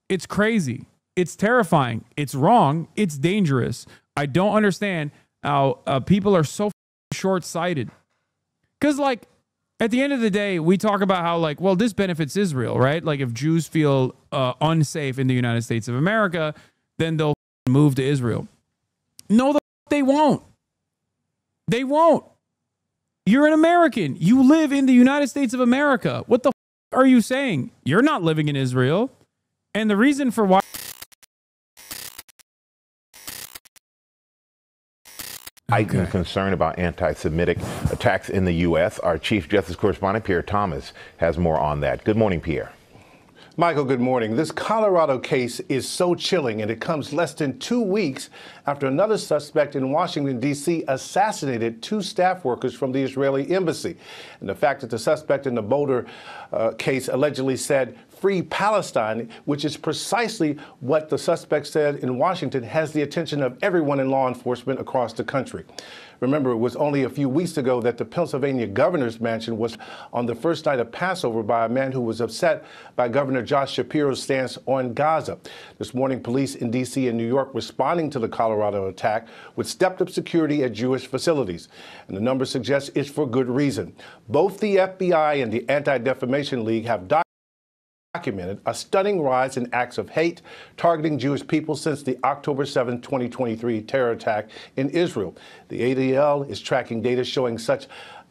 It's crazy. It's terrifying. It's wrong. It's dangerous. I don't understand how people are so short-sighted. Because, like, at the end of the day, we talk about how, like, well, this benefits Israel, right? Like, if Jews feel unsafe in the United States of America, then they'll move to Israel. No, they won't. They won't. You're an American. You live in the United States of America. What the are you saying? You're not living in Israel. And the reason for why... Heightened concern about anti-Semitic attacks in the U.S. Our Chief Justice Correspondent, Pierre Thomas, has more on that. Good morning, Pierre. Michael, good morning. This Colorado case is so chilling, and it comes less than 2 weeks after another suspect in Washington, D.C. assassinated 2 staff workers from the Israeli embassy. And the fact that the suspect in the Boulder case allegedly said, "Free Palestine," which is precisely what the suspect said in Washington, has the attention of everyone in law enforcement across the country. Remember, it was only a few weeks ago that the Pennsylvania governor's mansion was on the first night of Passover by a man who was upset by Governor Josh Shapiro's stance on Gaza. This morning, police in D.C. and New York responding to the Colorado attack with stepped-up security at Jewish facilities. And the number suggests it's for good reason. Both the FBI and the Anti-Defamation League have documented a stunning rise in acts of hate targeting Jewish people since the October 7, 2023 terror attack in Israel. The ADL is tracking data showing such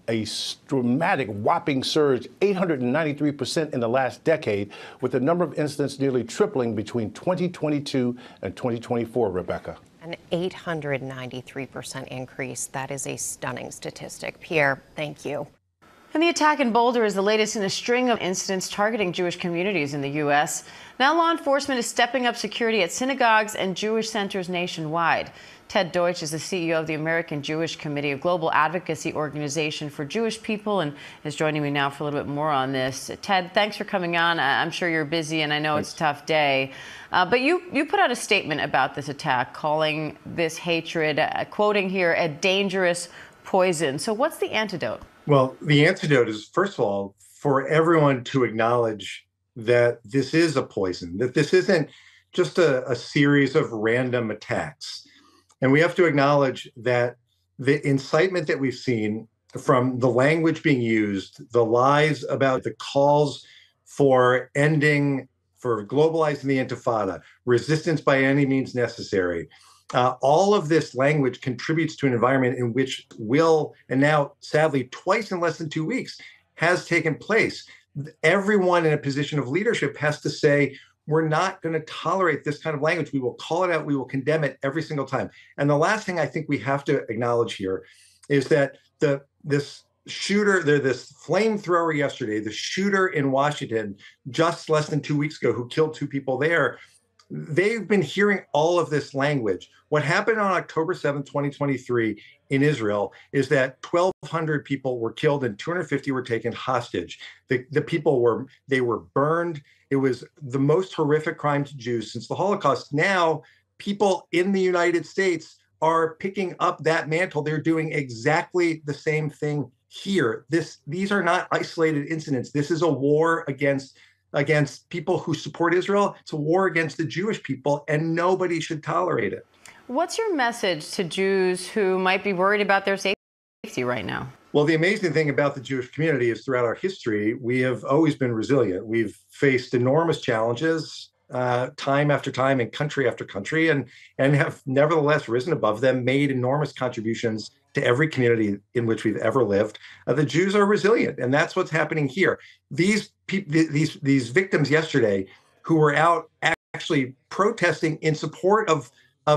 a dramatic, whopping surge, 893% in the last decade, with the number of incidents nearly tripling between 2022 and 2024, Rebecca. An 893% increase. That is a stunning statistic. Pierre, thank you. And the attack in Boulder is the latest in a string of incidents targeting Jewish communities in the U.S. Now law enforcement is stepping up security at synagogues and Jewish centers nationwide. Ted Deutsch is the CEO of the American Jewish Committee, a global advocacy organization for Jewish people, and is joining me now for a little bit more on this. Ted, thanks for coming on. I'm sure you're busy, and I know it's a tough day. But you put out a statement about this attack, calling this hatred, quoting here, a dangerous poison. So what's the antidote? Well, the antidote is, first of all, for everyone to acknowledge that this is a poison, that this isn't just a series of random attacks. And we have to acknowledge that the incitement that we've seen from the language being used, the lies about the calls for ending, for globalizing the Intifada, resistance by any means necessary, all of this language contributes to an environment in which will, and now sadly twice in less than 2 weeks, has taken place. Everyone in a position of leadership has to say, we're not going to tolerate this kind of language. We will call it out. We will condemn it every single time. And the last thing I think we have to acknowledge here is that this shooter, this flamethrower yesterday, the shooter in Washington just less than 2 weeks ago who killed 2 people there, they've been hearing all of this language. What happened on October 7th, 2023 in Israel is that 1,200 people were killed and 250 were taken hostage. The people were burned. It was the most horrific crime to Jews since the Holocaust. Now, people in the United States are picking up that mantle. They're doing exactly the same thing here. These are not isolated incidents. This is a war against people who support Israel. It's a war against the Jewish people, and nobody should tolerate it. What's your message to Jews who might be worried about their safety right now? Well, the amazing thing about the Jewish community is throughout our history, we have always been resilient. We've faced enormous challenges time after time and country after country, and have nevertheless risen above them, made enormous contributions to every community in which we've ever lived. The Jews are resilient, and that's what's happening here. These victims yesterday who were out actually protesting in support of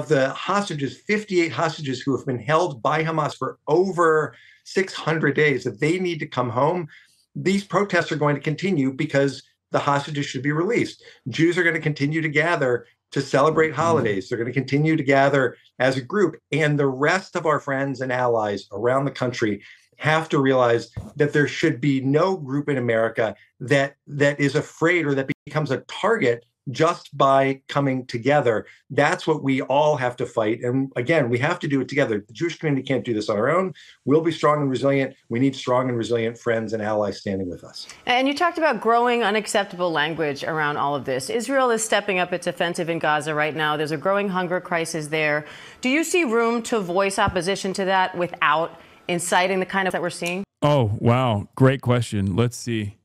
the hostages, 58 hostages who have been held by Hamas for over 600 days, that they need to come home. These protests are going to continue because the hostages should be released. Jews are going to continue to gather to celebrate holidays. They're going to continue to gather as a group. And the rest of our friends and allies around the country have to realize that there should be no group in America that is afraid or that becomes a target just by coming together. That's what we all have to fight. And again, we have to do it together. The Jewish community can't do this on our own. We'll be strong and resilient. We need strong and resilient friends and allies standing with us. And you talked about growing unacceptable language around all of this. Israel is stepping up its offensive in Gaza right now. There's a growing hunger crisis there. Do you see room to voice opposition to that without inciting the kind of that we're seeing? Oh, wow. Great question. Let's see.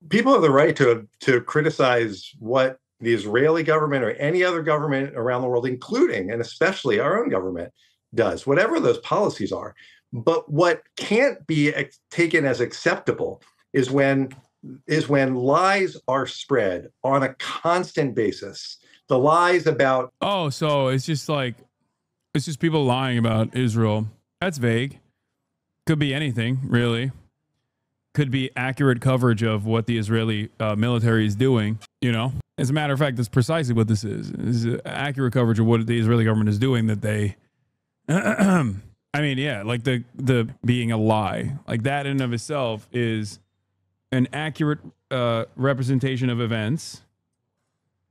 People have the right to criticize what the Israeli government or any other government around the world, including and especially our own government, does, whatever those policies are. But what can't be taken as acceptable is when lies are spread on a constant basis. The lies about... Oh, so it's just people lying about Israel. That's vague. Could be anything, really. Could be accurate coverage of what the Israeli military is doing, you know? As a matter of fact, that's precisely what this is. This is accurate coverage of what the Israeli government is doing that they... I mean, yeah, like the being a lie. Like that in and of itself is an accurate representation of events,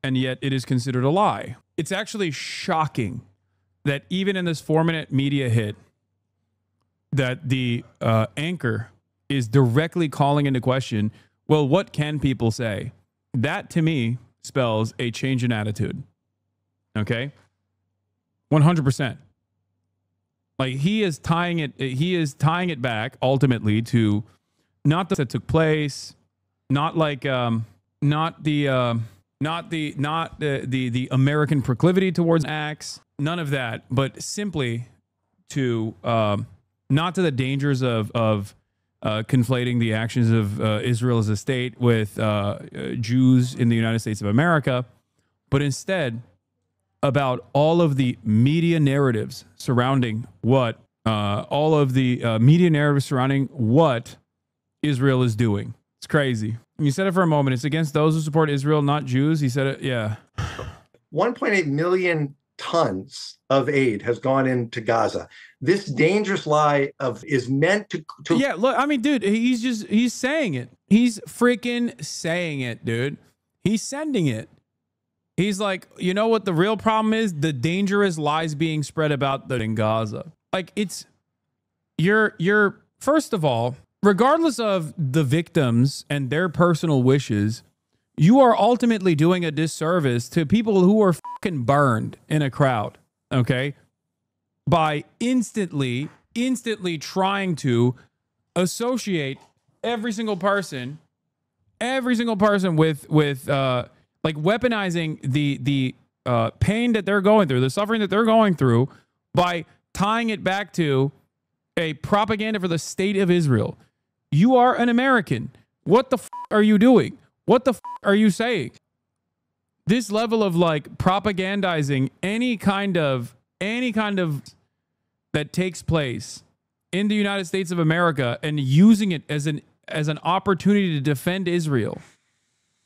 and yet it is considered a lie. It's actually shocking that even in this 4-minute media hit, that the anchor is directly calling into question, well, what can people say? That, to me, spells a change in attitude. Okay? 100%. Like, he is tying it back, ultimately, to not that took place, not like, not the American proclivity towards acts, none of that, but simply to, not to the dangers of conflating the actions of Israel as a state with Jews in the United States of America, but instead about all of the media narratives surrounding what Israel is doing. It's crazy. You said it for a moment. It's against those who support Israel, not Jews. He said it. Yeah. 1.8 million tons of aid has gone into Gaza. This dangerous lie is meant to yeah, look, I mean, dude, he's saying it. He's freaking saying it, dude. He's sending it. He's like, you know what the real problem is? The dangerous lies being spread about that in Gaza. Like, it's you're first of all, regardless of the victims and their personal wishes, you are ultimately doing a disservice to people who are fucking burned in a crowd, okay? By instantly trying to associate every single person with like weaponizing the pain that they're going through, the suffering that they're going through, by tying it back to a propaganda for the state of Israel. You are an American. What the are you doing? What the are you saying? This level of like propagandizing any kind of that takes place in the United States of America and using it as an opportunity to defend Israel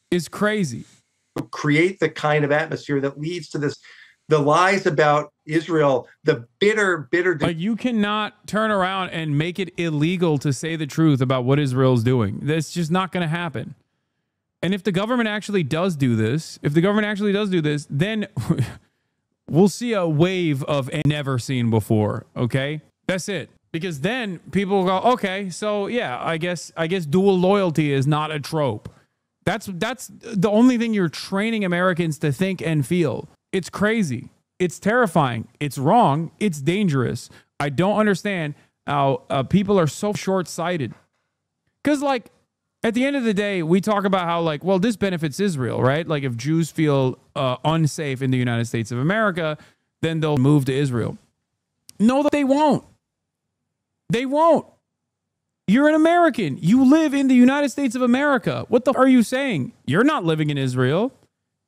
is crazy. Create the kind of atmosphere that leads to this, the lies about Israel, the bitter. Like, you cannot turn around and make it illegal to say the truth about what Israel's doing. That's just not going to happen. And if the government actually does do this, then we'll see a wave of never seen before. Okay, that's it. Because then people will go, okay, so yeah, I guess dual loyalty is not a trope. That's the only thing you're training Americans to think and feel. It's crazy. It's terrifying. It's wrong. It's dangerous. I don't understand how people are so short-sighted. Because, like, at the end of the day, we talk about how, like, well, this benefits Israel, right? Like, if Jews feel unsafe in the United States of America, then they'll move to Israel. No, they won't. They won't. You're an American. You live in the United States of America. What the are you saying? You're not living in Israel.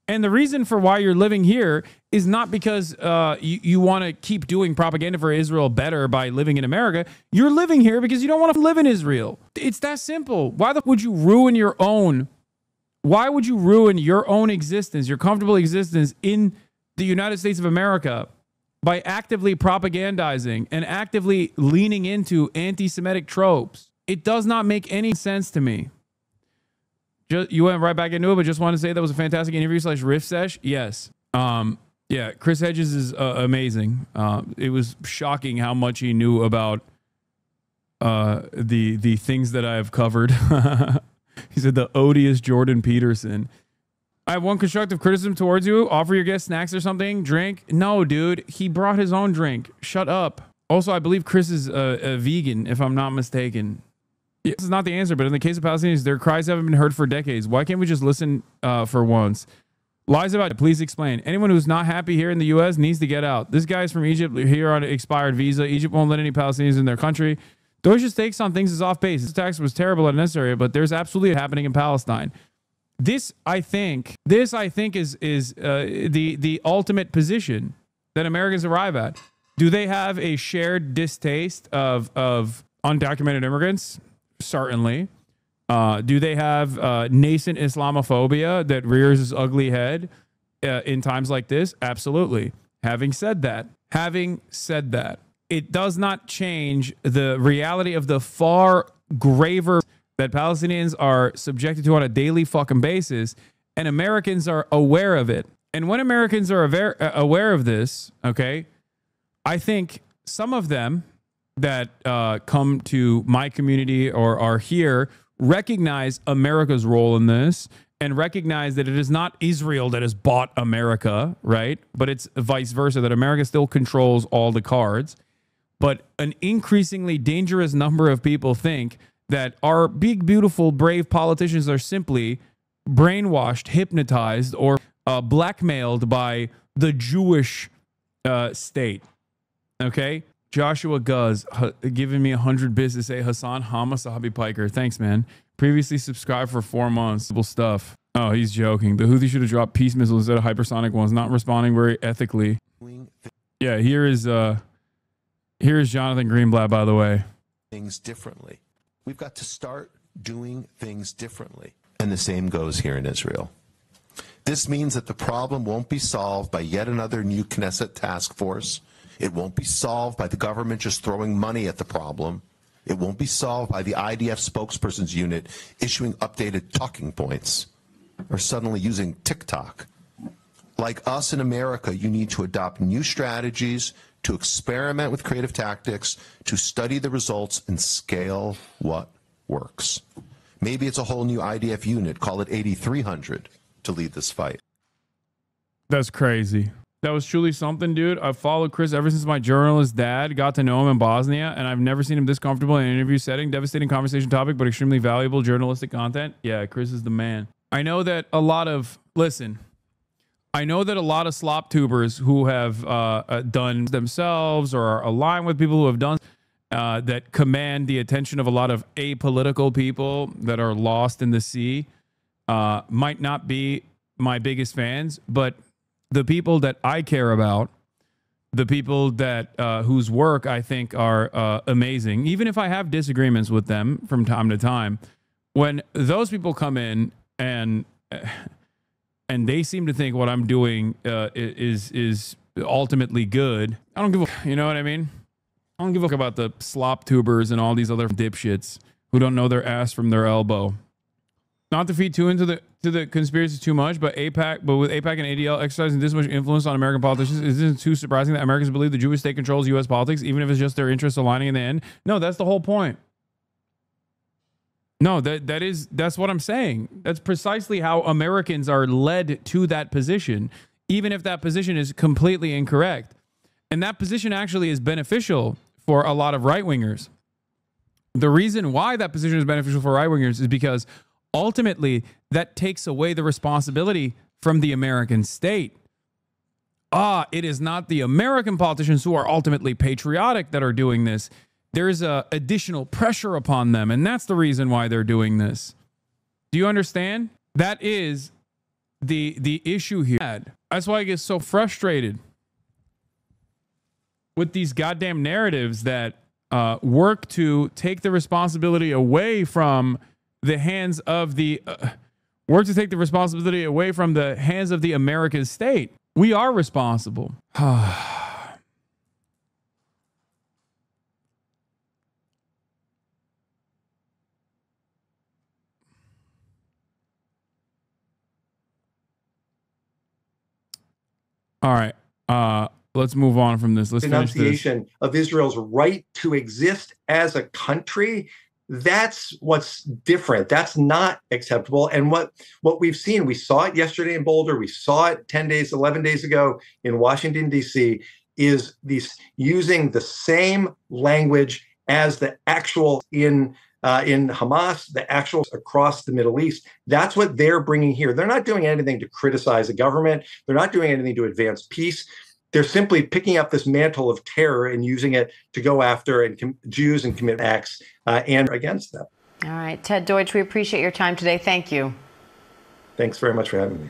And the reason for why you're living here is not because you want to keep doing propaganda for Israel better by living in America. You're living here because you don't want to live in Israel. It's that simple. Why would you ruin your own? Why would you ruin your own existence, your comfortable existence in the United States of America, by actively propagandizing and actively leaning into anti-Semitic tropes? It does not make any sense to me. You went right back into it, but just wanted to say that was a fantastic interview / riff sesh. Yes. Yeah, Chris Hedges is amazing. It was shocking how much he knew about the things that I have covered. He said the odious Jordan Peterson. I have one constructive criticism towards you. Offer your guest snacks or something. Drink. No, dude. He brought his own drink. Shut up. Also, I believe Chris is a vegan, if I'm not mistaken. This is not the answer, but in the case of Palestinians, their cries haven't been heard for decades. Why can't we just listen for once? Lies about it. Please explain. Anyone who's not happy here in the U.S. needs to get out. This guy's from Egypt, here on an expired visa. Egypt won't let any Palestinians in their country. Deutsche's takes on things is off base. This tax was terrible and unnecessary, but there's absolutely happening in Palestine. This I think is the ultimate position that Americans arrive at. Do they have a shared distaste of undocumented immigrants? Certainly. Do they have nascent Islamophobia that rears its ugly head in times like this? Absolutely. Having said that, it does not change the reality of the far graver that Palestinians are subjected to on a daily fucking basis, and Americans are aware of it. And when Americans are aware of this, okay, I think some of them that come to my community or are here recognize America's role in this and recognize that it is not Israel that has bought America, right? But it's vice versa, that America still controls all the cards. But an increasingly dangerous number of people think that our big, beautiful, brave politicians are simply brainwashed, hypnotized, or blackmailed by the Jewish state. Okay? Joshua Guz giving me 100 bits to say Hasan HasanAbi Piker. Thanks, man. Previously subscribed for 4 months. Simple stuff. Oh, he's joking. The Houthis should have dropped peace missiles instead of hypersonic ones. Not responding very ethically. Yeah, here's Jonathan Greenblatt, by the way. Things differently. We've got to start doing things differently. And the same goes here in Israel. This means that the problem won't be solved by yet another new Knesset task force. It won't be solved by the government just throwing money at the problem. It won't be solved by the IDF spokesperson's unit issuing updated talking points or suddenly using TikTok. Like us in America, you need to adopt new strategies, to experiment with creative tactics, to study the results and scale what works. Maybe it's a whole new IDF unit, call it 8300, to lead this fight. That's crazy. That was truly something, dude. I've followed Chris ever since my journalist dad got to know him in Bosnia, and I've never seen him this comfortable in an interview setting. Devastating conversation topic, but extremely valuable journalistic content. Yeah, Chris is the man. I know that a lot of slop tubers who have done themselves or are aligned with people who have done that command the attention of a lot of apolitical people that are lost in the sea might not be my biggest fans, but the people that I care about, the people that whose work I think are amazing, even if I have disagreements with them from time to time, when those people come in and they seem to think what I'm doing is ultimately good, I don't give a, you know what I mean? I don't give a fuck about the slop tubers and all these other dipshits who don't know their ass from their elbow. Not to feed into the conspiracy too much, but with AIPAC and ADL exercising this much influence on American politicians, isn't it too surprising that Americans believe the Jewish state controls U.S. politics, even if it's just their interests aligning in the end? No, that's the whole point. No, that's what I'm saying. That's precisely how Americans are led to that position, even if that position is completely incorrect. And that position actually is beneficial for a lot of right-wingers. The reason why that position is beneficial for right-wingers is because ultimately that takes away the responsibility from the American state. It is not the American politicians who are ultimately patriotic that are doing this. There's additional pressure upon them, and that's the reason why they're doing this. Do you understand? That is the issue here. That's why I get so frustrated with these goddamn narratives that work to take the responsibility away from the hands of the American state. We are responsible. All right. Let's move on from this. Let's finish this. Denunciation of Israel's right to exist as a country. That's what's different. That's not acceptable. And what we've seen, we saw it yesterday in Boulder, we saw it 11 days ago in Washington, D.C., is these using the same language as the actual in Hamas, the actual across the Middle East. That's what they're bringing here. They're not doing anything to criticize the government. They're not doing anything to advance peace. They're simply picking up this mantle of terror and using it to go after Jews and commit acts and against them. All right, Ted Deutsch, we appreciate your time today. Thank you. Thanks very much for having me.